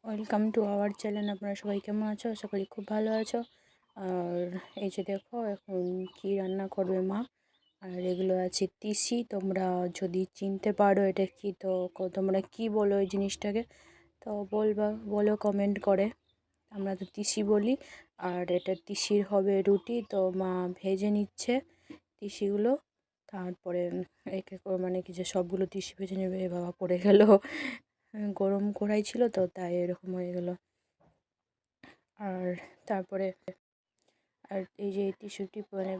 Welcome to our channel. আপনারা সবাই কেমন আছো? আশা করি খুব ভালো আছো। আর এই যে দেখো এখন কি রান্না করবে মা। আর এগুলো আছে তিসি। তোমরা যদি চিনতে পারো এটা কি, তো তোমরা কি বলো এই জিনিসটাকে, তো বলো কমেন্ট করে। আমরা তো তিসি বলি। আর এটা তিসির হবে রুটি, তো মা ভেজে নিচ্ছে তিসিগুলো। তারপরে একে মানে কি যে সবগুলো তিসি ভেজে নেবে। এ বাবা পড়ে গেল, গরম কড়াই ছিল তো তাই এরকম হয়ে গেল। আর তারপরে এই যে টিস্যুটি মানে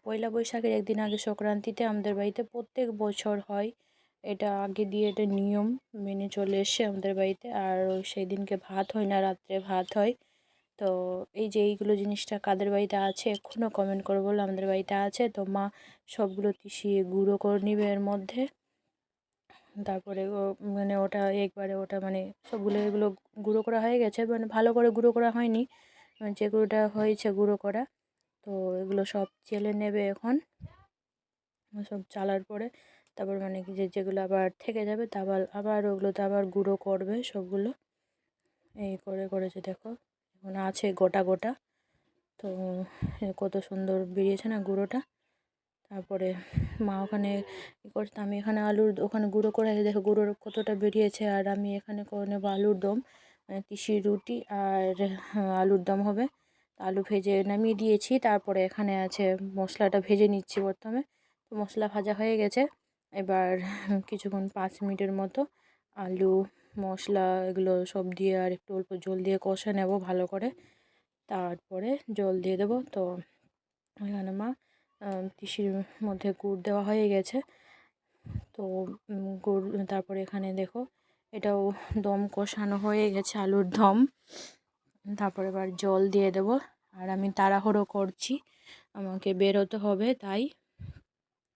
পয়লা বৈশাখের একদিন আগে সংক্রান্তিতে আমাদের বাড়িতে প্রত্যেক বছর হয় এটা। আগে দিয়ে এটা নিয়ম মেনে চলে এসছে আমাদের বাড়িতে। আর সেই দিনকে ভাত হয় না, রাত্রে ভাত হয়। তো এই যে এইগুলো জিনিসটা কাদের বাড়িতে আছে এখনও কমেন্ট করে বললো। আমাদের বাড়িতে আছে। তো মা সবগুলো তিসিয়ে গুঁড়ো করে নিবে এর মধ্যে। তারপরে মানে ওটা একবারে ওটা মানে সবগুলো এগুলো গুঁড়ো করা হয়ে গেছে, মানে ভালো করে গুঁড়ো করা হয়নি, যে গুঁড়োটা হয়েছে গুঁড়ো করা। তো এগুলো সব চেলে নেবে এখন। সব চালার পরে তারপর মানে কি যেগুলো আবার থেকে যাবে তা আবার ওগুলোতে আবার গুঁড়ো করবে সবগুলো। এই করেছে দেখো, এখন আছে গোটা গোটা। তো কত সুন্দর বেরিয়েছে না গুঁড়োটা। তারপরে মা ওখানে করতে, আমি এখানে ওখানে গুঁড়ো করে দেখো গুঁড়োর কতটা বেরিয়েছে। আর আমি এখানে করে নেবো আলুর দম, মানে তিসির রুটি আর আলুর দম হবে। আলু ভেজে নামিয়ে দিয়েছি। তারপরে এখানে আছে মশলাটা ভেজে নিচ্ছি প্রথমে। তো মশলা ভাজা হয়ে গেছে। এবার কিছুক্ষণ 5 মিনিটের মতো আলু মশলা এগুলো সব দিয়ে আর একটু অল্প জল দিয়ে কষে নেব ভালো করে। তারপরে জল দিয়ে দেবো। তো এখানে মা তিসির মধ্যে গুড় দেওয়া হয়ে গেছে। তো গুড় তারপরে এখানে দেখো এটাও দম কষানো হয়ে গেছে, আলুর দম। তারপরে এবার জল দিয়ে দেব। আর আমি তাড়াহুড়ো করছি, আমাকে বেরোতে হবে, তাই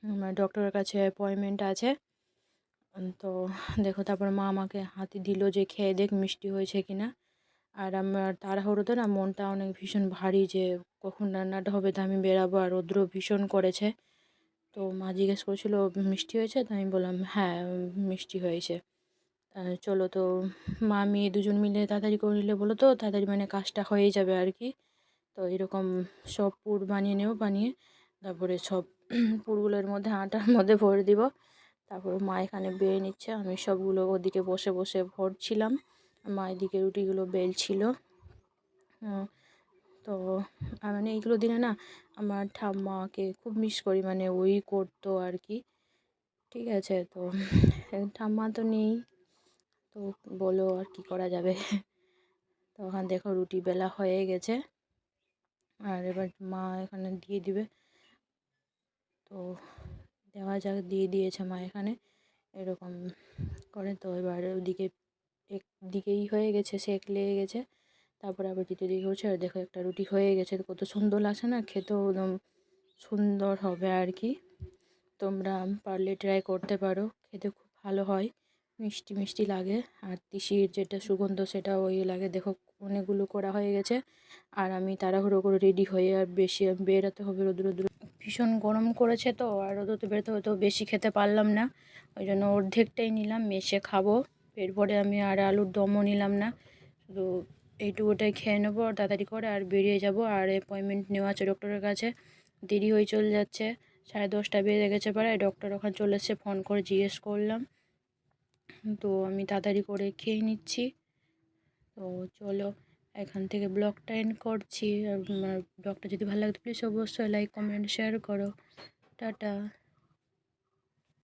আমার ডক্টরের কাছে অ্যাপয়েন্টমেন্ট আছে। তো দেখো তারপর মা আমাকে হাতে দিল যে খেয়ে দেখ মিষ্টি হয়েছে কিনা। আর আমার তাড়াহুড়োতে না মনটা অনেক ভীষণ ভারী যে কখন রান্নাটা হবে, তা আমি বেরাবো। আর রৌদ্র ভীষণ করেছে। তো মা জিজ্ঞেস করছিল মিষ্টি হয়েছে, তো আমি বললাম হ্যাঁ মিষ্টি হয়েছে। চলো, তো মা মেয়ে দুজন মিলে তাড়াতাড়ি করে নিলে বলো, তো তাড়াতাড়ি মানে কাজটা হয়ে যাবে আর কি। তো এরকম সব পুর বানিয়ে নেব, বানিয়ে তারপরে সব পুরগুলোর মধ্যে আটার মধ্যে ভরে দিব। তারপরে মা এখানে বেড়ে নিচ্ছে, আমি সবগুলো ওদিকে বসে বসে ভরছিলাম। মা এদিকে রুটিগুলো বেলছিল। তো মানে এইগুলো দিনে না আমার ঠাম্মাকে খুব মিস করি, মানে ওই করতো আর কি। ঠিক আছে, তো ঠাম্মা তো নেই, তো বলো আর কি করা যাবে। তো ওখানে দেখো রুটি বেলা হয়ে গেছে। আর এবার মা এখানে দিয়ে দিবে। তো দেওয়া যাক, দিয়ে দিয়েছে মা এখানে এরকম করে। তো এবার ওদিকে একদিকেই হয়ে গেছে, সেক লেগে গেছে। তারপরে আবার দ্বিতীয় দিকে হচ্ছে। আর দেখো একটা রুটি হয়ে গেছে, কত সুন্দর লাগছে না, খেতেও একদম সুন্দর হবে আর কি। তোমরা পারলে ট্রাই করতে পারো, খেতে খুব ভালো হয়, মিষ্টি মিষ্টি লাগে। আর তিসির যেটা সুগন্ধ সেটা ওই লাগে। দেখো অনেকগুলো করা হয়ে গেছে। আর আমি তাড়াহুড়ো করে রেডি হয়ে আর বেশি বেরোতে হবে, রোদ্র ভীষণ গরম করেছে। তো আর রোদ্রতে বেরোতে হয়তো বেশি খেতে পারলাম না, ওই জন্য অর্ধেকটাই নিলাম, মেশে খাবো। এরপরে আমি আর আলুর দমও নিলাম না, শুধু এইটুকুটাই খেয়ে নেবো আর তাড়াতাড়ি করে আর বেরিয়ে যাব। আর অ্যাপয়েন্টমেন্ট নেওয়া আছে ডক্টরের কাছে, দেরি হয়ে চলে যাচ্ছে, 10:30 বেজে গেছে প্রায়। ডক্টর ওখানে চলে এসেছে, ফোন করে জিজ্ঞেস করলাম। তো আমি তাড়াতাড়ি করে খেয়ে নিচ্ছি। তো চলো এখান থেকে ব্লগটা এন্ড করছি। আর ব্লগটা যদি ভালো লাগে প্লিজ অবশ্যই লাইক কমেন্ট শেয়ার করো। টাটা।